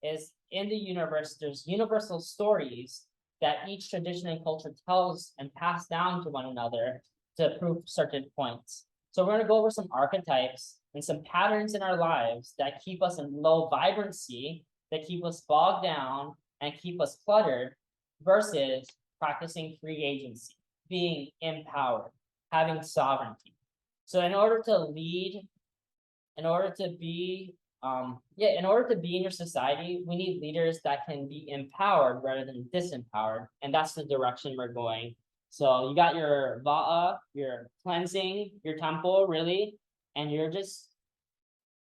is in the universe, there's universal stories that each tradition and culture tells and pass down to one another to prove certain points. So we're going to go over some archetypes and some patterns in our lives that keep us in low vibrancy, that keep us bogged down and keep us cluttered, versus practicing free agency, being empowered, having sovereignty. So in order to lead, in order to be in your society, we need leaders that can be empowered rather than disempowered. And that's the direction we're going. So you got your Va'a, you're cleansing your temple, really, and you're just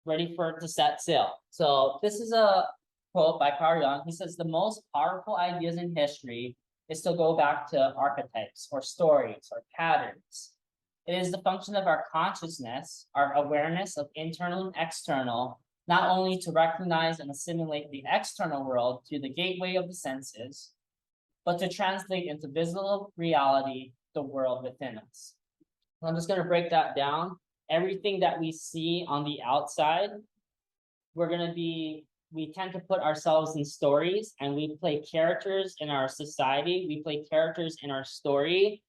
ready for it to set sail. So this is a quote by Carl Jung. He says, the most powerful ideas in history is to go back to archetypes or stories or patterns. It is the function of our consciousness, our awareness of internal and external, not only to recognize and assimilate the external world through the gateway of the senses, but to translate into visible reality the world within us. I'm just going to break that down. Everything that we see on the outside, we tend to put ourselves in stories, and we play characters in our society. We play characters in our story.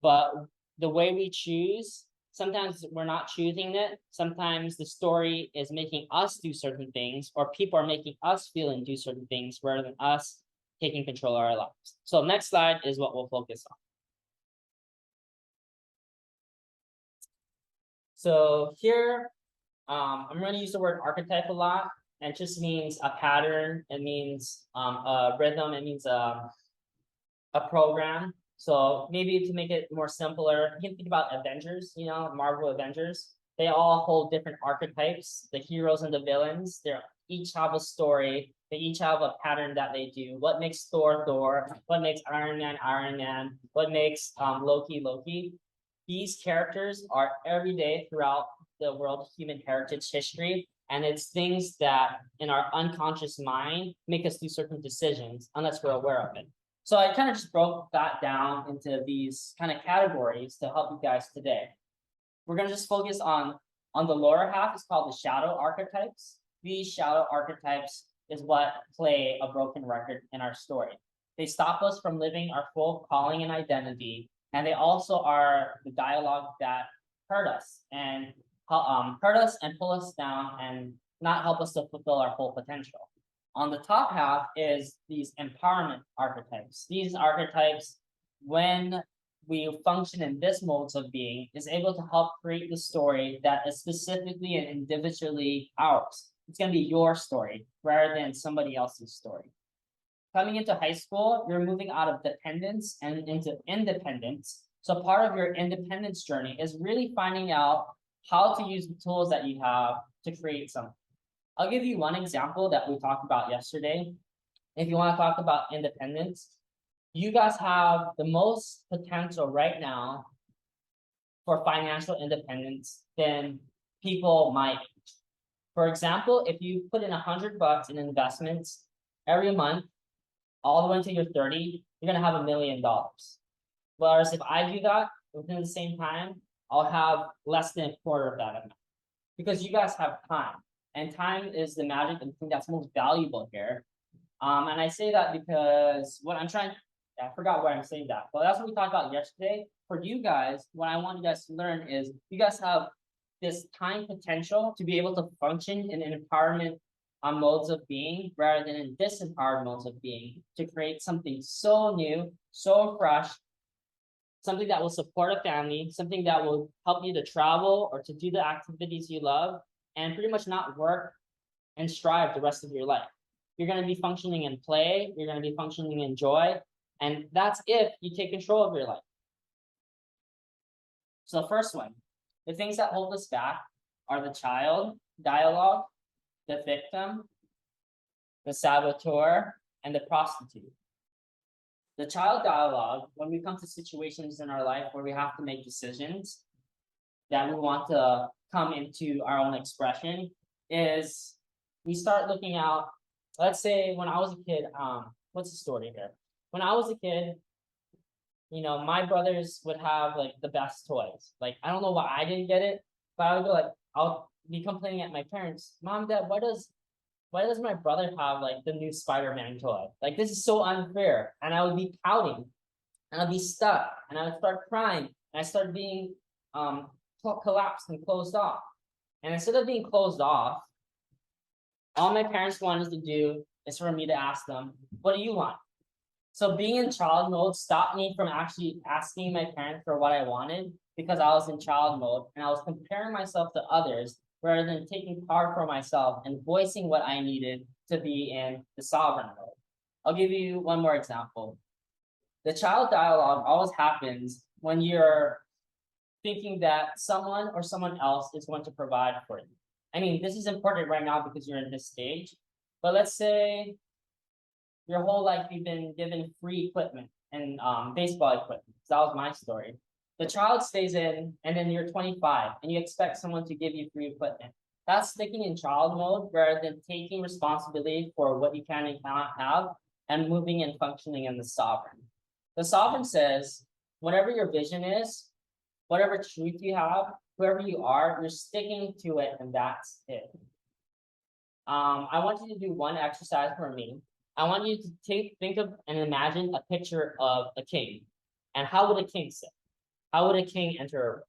But the way we choose, sometimes we're not choosing it. Sometimes the story is making us do certain things, or people are making us feel and do certain things rather than us taking control of our lives. So next slide is what we'll focus on. So here, I'm going to use the word archetype a lot, and it just means a pattern. It means a rhythm. It means a program. So maybe to make it more simpler, you can think about Avengers, Marvel Avengers. They all hold different archetypes. The heroes and the villains, they each have a story. They each have a pattern that they do. What makes Thor, Thor? What makes Iron Man, Iron Man? What makes Loki, Loki? These characters are every day throughout the world of human heritage history. And it's things that in our unconscious mind make us do certain decisions unless we're aware of it. So I kind of just broke that down into these kind of categories to help you guys today. We're going to just focus on the lower half. It's called the shadow archetypes. These shadow archetypes is what play a broken record in our story. They stop us from living our full calling and identity, and they also are the dialogue that hurt us and pull us down and not help us to fulfill our full potential. On the top half is these empowerment archetypes. These archetypes, when we function in this modes of being, is able to help create the story that is specifically and individually ours. It's going to be your story rather than somebody else's story. Coming into high school, you're moving out of dependence and into independence. So part of your independence journey is really finding out how to use the tools that you have to create something. I'll give you one example that we talked about yesterday. If you want to talk about independence, you guys have the most potential right now for financial independence than people my age. For example, if you put in $100 in investments every month, all the way until you're 30, you're going to have $1 million. Whereas if I do that within the same time, I'll have less than a quarter of that amount, because you guys have time. And time is the magic and thing that's most valuable here. And I say that because what I'm trying, I forgot why I'm saying that, but that's what we talked about yesterday. For you guys, what I want you guys to learn is you guys have this time potential to be able to function in an empowerment modes of being rather than in disempowered modes of being, to create something so new, so fresh, something that will support a family, something that will help you to travel or to do the activities you love, and pretty much not work and strive the rest of your life. You're going to be functioning in play. You're going to be functioning in joy. And that's if you take control of your life. So the first one, the things that hold us back are the child dialogue, the victim, the saboteur, and the prostitute. The child dialogue, when we come to situations in our life where we have to make decisions that we want to come into our own expression, is we start looking out. Let's say when I was a kid, what's the story here? When I was a kid, my brothers would have like the best toys. Like, I don't know why I didn't get it, but I would go like, I'll be complaining at my parents, Mom, Dad, why does why does my brother have like the new Spider-Man toy? Like this is so unfair. And I would be pouting and I'd be stuck and I would start crying and I start being collapsed and closed off. And instead of being closed off, all my parents wanted to do is for me to ask them, what do you want? So being in child mode stopped me from actually asking my parents for what I wanted because I was in child mode and I was comparing myself to others rather than taking power for myself and voicing what I needed to be in the sovereign mode. I'll give you one more example. The child dialogue always happens when you're thinking that someone or someone else is going to provide for you. I mean, this is important right now because you're in this stage, but let's say your whole life you've been given free equipment and baseball equipment. That was my story. The child stays in, and then you're 25, and you expect someone to give you free equipment. That's sticking in child mode rather than taking responsibility for what you can and cannot have and moving and functioning in the sovereign. The sovereign says, whatever your vision is, whatever truth you have, whoever you are, you're sticking to it, and that's it. I want you to do one exercise for me. I want you to think of and imagine a picture of a king. And how would a king sit? How would a king enter a room?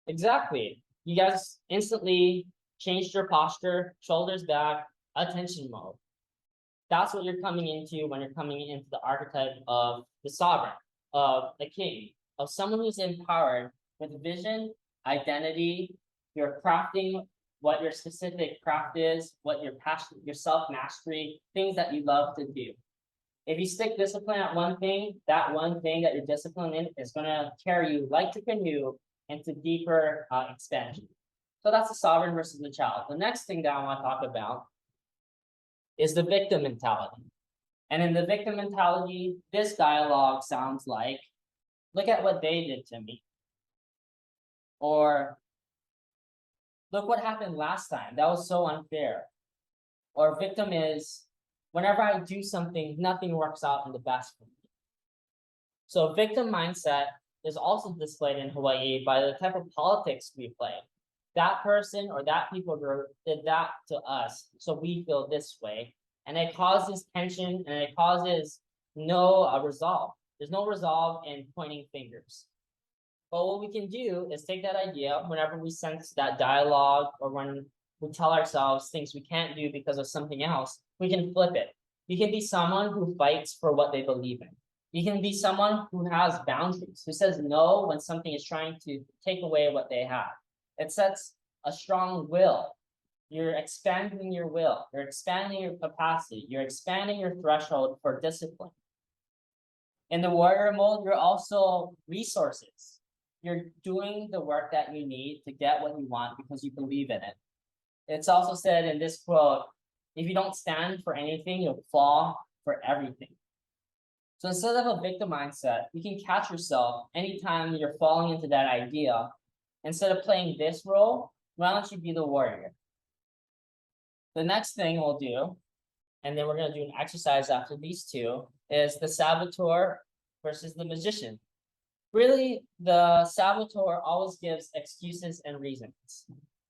Exactly. You guys instantly changed your posture, shoulders back, attention mode. That's what you're coming into when you're coming into the archetype of the sovereign, of the king, of someone who's empowered with vision, identity. You're crafting what your specific craft is, what your passion, your self-mastery, things that you love to do. If you stick discipline at one thing, that one thing that you're disciplined in is going to carry you like a canoe into deeper expansion. So that's the sovereign versus the child. The next thing that I want to talk about is the victim mentality. And in the victim mentality, this dialogue sounds like, look at what they did to me. Or, look what happened last time. That was so unfair. Or victim is, whenever I do something, nothing works out in the best for me. So victim mindset is also displayed in Hawaii by the type of politics we play. That person or that people group did that to us, so we feel this way. And it causes tension and it causes no resolve. There's no resolve in pointing fingers. But what we can do is take that idea whenever we sense that dialogue or when we tell ourselves things we can't do because of something else, we can flip it. You can be someone who fights for what they believe in. You can be someone who has boundaries, who says no when something is trying to take away what they have. It sets a strong will. You're expanding your will. You're expanding your capacity. You're expanding your threshold for discipline. In the warrior mode, you're also resources. You're doing the work that you need to get what you want because you believe in it. It's also said in this quote, if you don't stand for anything, you'll fall for everything. So instead of a victim mindset, you can catch yourself anytime you're falling into that idea. Instead of playing this role, why don't you be the warrior? The next thing we'll do, and then we're going to do an exercise after these two, is the saboteur versus the magician. Really, the saboteur always gives excuses and reasons.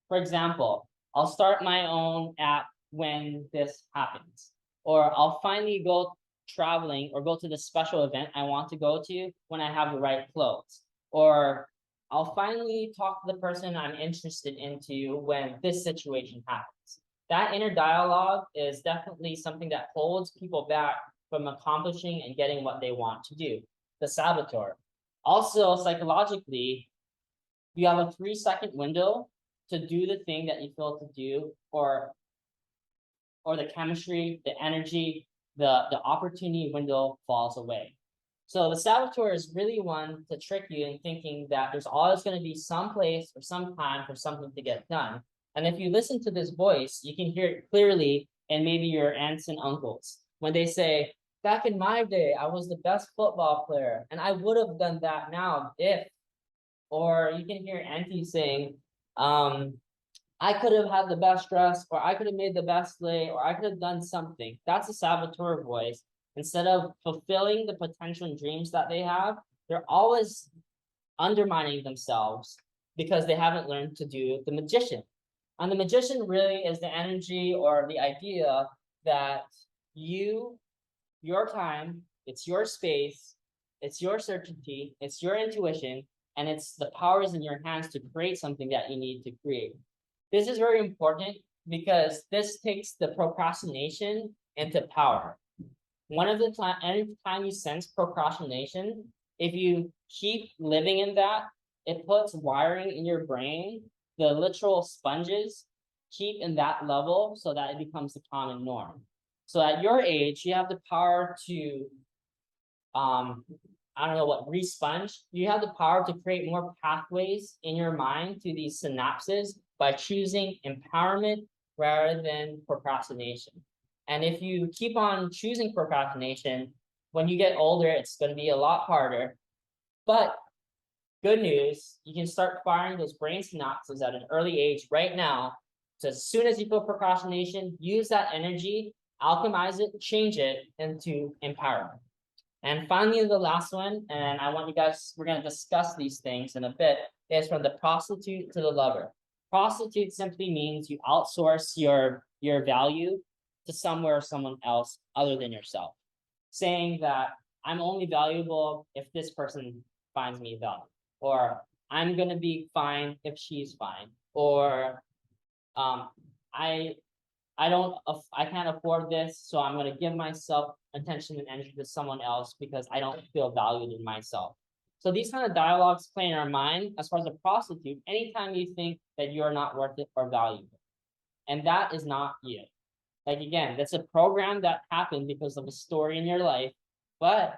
For example, I'll start my own app when this happens, or I'll finally go traveling or go to the special event I want to go to when I have the right clothes, or I'll finally talk to the person I'm interested into when this situation happens. That inner dialogue is definitely something that holds people back from accomplishing and getting what they want to do, the saboteur. Also, psychologically, you have a 3-second window to do the thing that you feel to do, or the chemistry, the energy, the opportunity window falls away. So the saboteur is really one to trick you in thinking that there's always going to be some place or some time for something to get done. And if you listen to this voice, you can hear it clearly in maybe your aunts and uncles when they say, back in my day, I was the best football player and I would have done that now if, or you can hear auntie saying, I could have had the best dress, or I could have made the best sleigh, or I could have done something. That's a saboteur voice. Instead of fulfilling the potential and dreams that they have, they're always undermining themselves because they haven't learned to do the magician. And the magician really is the energy or the idea that your time, it's your space, it's your certainty, it's your intuition, and it's the powers in your hands to create something that you need to create. This is very important because this takes the procrastination into power. Anytime you sense procrastination, if you keep living in that, it puts wiring in your brain, the literal sponges keep in that level so that it becomes the common norm. So at your age, you have the power to, I don't know what, responge. You have the power to create more pathways in your mind to these synapses by choosing empowerment rather than procrastination. And if you keep on choosing procrastination, when you get older, it's going to be a lot harder. But good news, you can start firing those brain synapses at an early age right now. So as soon as you feel procrastination, use that energy, alchemize it, change it into empowerment. And finally, the last one, and I want you guys, we're going to discuss these things in a bit, is from the prostitute to the lover. Prostitute simply means you outsource your value to somewhere or someone else other than yourself, saying that I'm only valuable if this person finds me valuable, or I'm going to be fine if she's fine, or I can't afford this, so I'm going to give myself attention and energy to someone else because I don't feel valued in myself. So these kind of dialogues play in our mind as far as a prostitute anytime you think that you're not worth it or valuable. And that is not you. Like, again, that's a program that happened because of a story in your life, but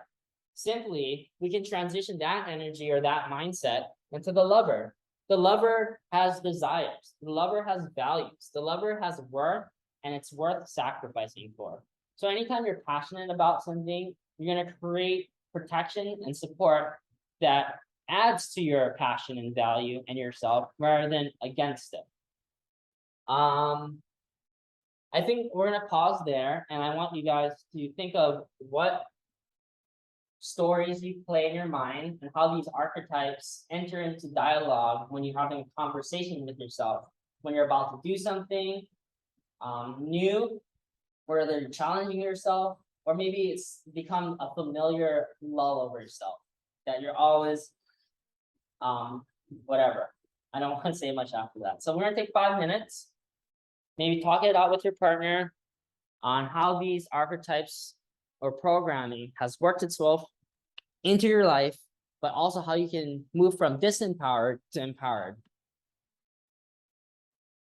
simply we can transition that energy or that mindset into the lover. The lover has desires. The lover has values. The lover has worth, and it's worth sacrificing for. So anytime you're passionate about something, you're going to create protection and support that adds to your passion and value and yourself rather than against it. I think we're going to pause there, and I want you guys to think of what stories you play in your mind and how these archetypes enter into dialogue when you're having a conversation with yourself, when you're about to do something new, whether you're challenging yourself, or maybe it's become a familiar lull over yourself, that you're always, whatever. I don't want to say much after that. So we're going to take 5 minutes, maybe talk it out with your partner on how these archetypes or programming has worked itself into your life, but also how you can move from disempowered to empowered.